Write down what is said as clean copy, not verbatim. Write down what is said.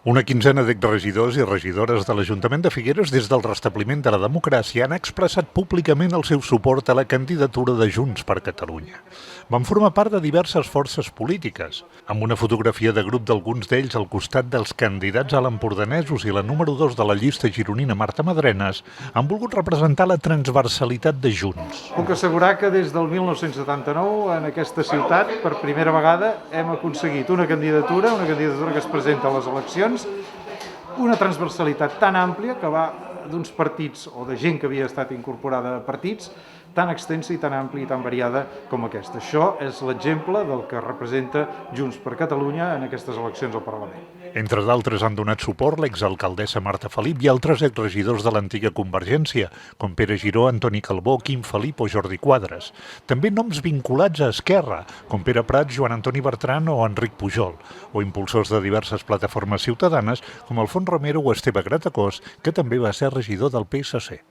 Una quinzena d'exregidors i regidores de l'Ajuntament de Figueres des del restabliment de la democràcia han expressat públicament el seu suport a la candidatura de Junts per Catalunya. Van formar part de diverses forces polítiques, amb una fotografia de grup d'alguns d'ells al costat dels candidats a l'empordanesos i la número 2 de la llista gironina Marta Madrenes han volgut representar la transversalitat de Junts. Puc assegurar que des del 1979 en aquesta ciutat per primera vegada hem aconseguit una candidatura que es presenta a les eleccions, una transversalitat tan àmplia que va d'uns partits o de gent que havia estat incorporada a partits tan extensa i tan àmplia i tan variada com aquesta. Això és l'exemple del que representa Junts per Catalunya en aquestes eleccions al Parlament. Entre d'altres han donat suport l'exalcaldessa Marta Felip i altres exregidors de l'antiga Convergència, com Pere Giró, Antoni Calbó, Quim Felip o Jordi Quadres. També noms vinculats a Esquerra, com Pere Prats, Joan Antoni Bertran o Enric Pujol, o impulsors de diverses plataformes ciutadanes com Alfons Romero o Esteve Gratacós, que també va ser regidor del PSC.